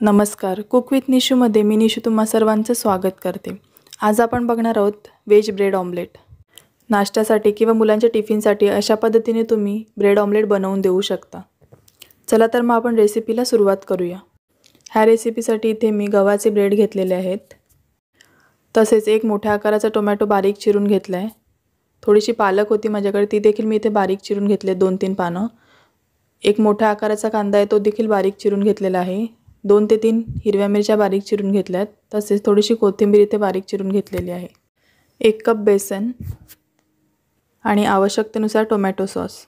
नमस्कार, cook with निशूमध्ये मी निशू तुम्हा सर्वांचं स्वागत करते। आज आपण बघणार आहोत व्हेज ब्रेड ऑमलेट। नाश्त्यासाठी किंवा मुलांच्या टिफिनसाठी अशा पद्धतीने तुम्ही ब्रेड ऑमलेट बनवून देऊ शकता। चला तर मग आपण रेसिपीला सुरुवात करूया। ह्या रेसिपीसाठी इथे मी गव्हाचे ब्रेड घेतलेले आहेत। तसेच एक मोठ्या आकाराचा टोमॅटो बारीक चिरून घेतला आहे। थोडीशी पालक होती माझ्याकडे, ती देखील मी इथे बारीक चिरून घेतले 2-3 पानं। एक मोठ्या आकाराचा कांदा आहे, तो देखील बारीक चिरून घेतलेला आहे। 2 ते 3 हिरव्या मिरच्या बारीक चिरून घेतल्यात। तसेच थोडीशी कोथिंबीर इथे बारीक चिरून घेतलेली आहे। 1 कप बेसन आणि आवश्यकतेनुसार टोमॅटो सॉस।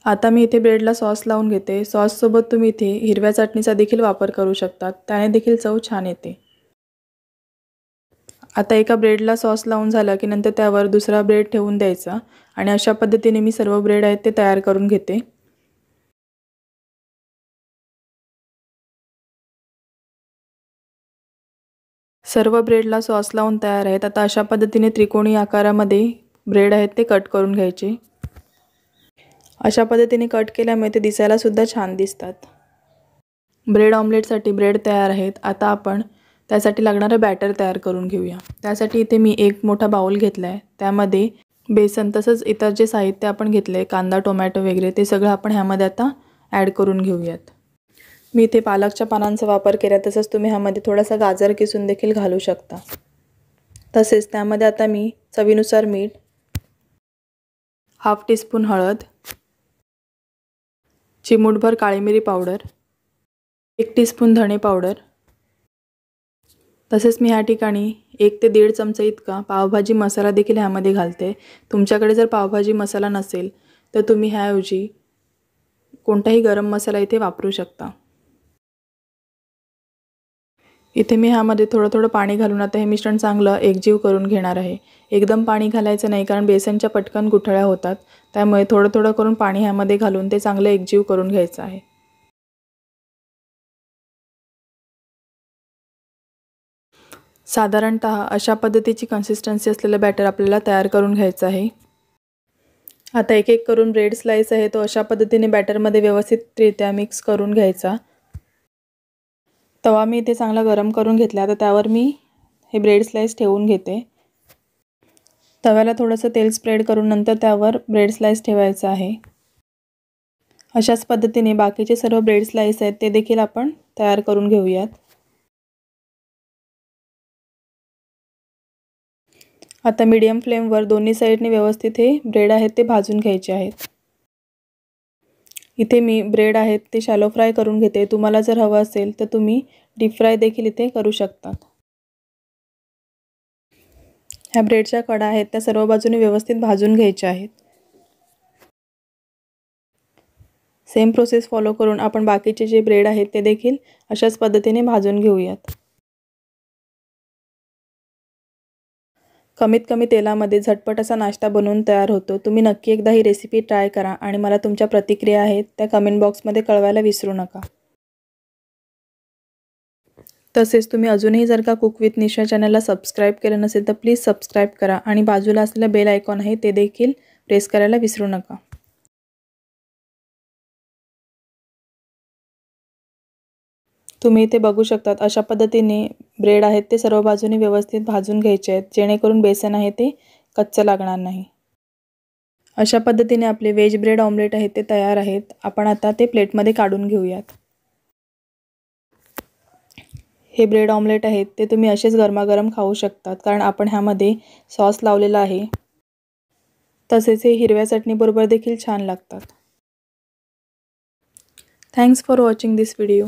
आता मी इथे ब्रेडला सॉस लावून घेते। सॉस सोबत तुम्ही इथे हिरव्या चटणीचा देखील वापर करू शकता, त्याने देखील चव छान येते। आता एका ब्रेडला सॉस लावून झाला की नंतर त्यावर दुसरा ब्रेड ठेवून द्यायचा आणि अशा पद्धतीने मी सर्व ब्रेड आहेत ते तयार करून घेते। सर्व ब्रेडला सॉस लावून तयार आहेत। आता अशा पद्धतीने त्रिकोणी आकारामध्ये ब्रेड आहेत ते कट करून घ्यायचे। अशा पद्धतीने कट केल्यामुळे ते दिसायला सुद्धा छान दिसतात। ब्रेड ऑमलेटसाठी ब्रेड तयार आहेत। आता आपण त्यासाठी लागणारे बॅटर तयार करून घेऊया। त्यासाठी इथे मी एक मोठा बाउल घेतलाय, त्यामध्ये बेसन तसंच इतर जे साहित्य आपण घेतले कांदा टोमॅटो वगैरे ते सगळं आपण ह्यामध्ये आता ॲड करून घेऊयात। मी इथे पालकच्या पानांचा वापर केला, तसंच तुम्ही ह्यामध्ये थोडासा गाजर किसून देखील घालू शकता। तसेच त्यामध्ये आता मी चवीनुसार मीठ, हाफ टीस्पून हळद, चिमूटभर काळी मिरी पावडर, 1 टीस्पून धणे पावडर, तसेच मी ह्या ठिकाणी 1 ते 1.5 चमचा इतका पावभाजी मसाला देखील ह्यामध्ये घालते। तुमच्याकडे जर पावभाजी मसाला नसेल तर तुम्ही ह्याऐवजी कोणताही गरम मसाला इथे वापरू शकता। इथे मी ह्यामध्ये थोडं पाणी घालून आता हे मिश्रण चांगलं एकजीव करून घेणार आहे। एकदम पाणी घालायचं नाही, कारण बेसनच्या पटकन गुठळ्या होतात, त्यामुळे थोडं करून पाणी ह्यामध्ये घालून ते चांगलं एकजीव करून घ्यायचं आहे। साधारणतः अशा पद्धतीची कन्सिस्टन्सी असलेलं बॅटर आपल्याला तयार करून घ्यायचं आहे। आता एक एक करून ब्रेड स्लाइस आहे तो अशा पद्धतीने बॅटरमध्ये व्यवस्थितरित्या मिक्स करून घ्यायचा। तवा मी इथे चांगला गरम करून घेतला। आता त्यावर मी हे ब्रेड स्लाइस ठेवून घेते। तव्याला थोडंसं तेल स्प्रेड करून नंतर त्यावर ब्रेड स्लाइस ठेवायचं आहे। अशाच पद्धतीने बाकीचे सर्व ब्रेड स्लाइस आहेत ते देखील आपण तयार करून घेऊयात। आता मीडियम फ्लेमवर दोन्ही साइडने व्यवस्थित हे ब्रेड आहेत ते भाजून घ्यायचे आहेत। इथे मी ब्रेड आहेत ते शॅलो फ्राय करून घेते। तुम्हाला जर हवं असेल तर तुम्ही डीप फ्राय देखील इथे करू शकता। ह्या ब्रेडच्या कडा आहेत त्या सर्व बाजूने व्यवस्थित भाजून घ्यायच्या आहेत। सेम प्रोसेस फॉलो करून आपण बाकीचे जे ब्रेड आहेत ते देखील अशाच पद्धतीने भाजून घेऊयात। कमीत कमी तेलामध्ये झटपट असा नाश्ता बनवून तयार होतो। तुम्ही नक्की एकदा ही रेसिपी ट्राय करा आणि मला तुमच्या प्रतिक्रिया आहेत त्या कमेंट बॉक्समध्ये कळवायला विसरू नका। तसेच तुम्ही अजूनही जर का कुक विथ निशा चॅनलला सबस्क्राइब केलं नसेल तर प्लीज सबस्क्राइब करा आणि बाजूला असलेलं बेल आयकॉन आहे ते देखील प्रेस करायला विसरू नका। तुम्ही इथे बघू शकतात अशा पद्धतीने ब्रेड आहेत ते सर्व बाजूने व्यवस्थित भाजून घ्यायचे आहेत, जेणेकरून बेसन आहे ते कच्चं लागणार नाही। अशा पद्धतीने आपले व्हेज ब्रेड ऑमलेट आहेत ते तयार आहेत। आपण आता ते प्लेटमध्ये काढून घेऊयात। हे ब्रेड ऑमलेट आहेत ते तुम्ही असेच गरमागरम खाऊ शकतात, कारण आपण ह्यामध्ये सॉस लावलेला आहे। तसेच हे हिरव्या चटणीबरोबर देखील छान लागतात। Thanks for watching this video.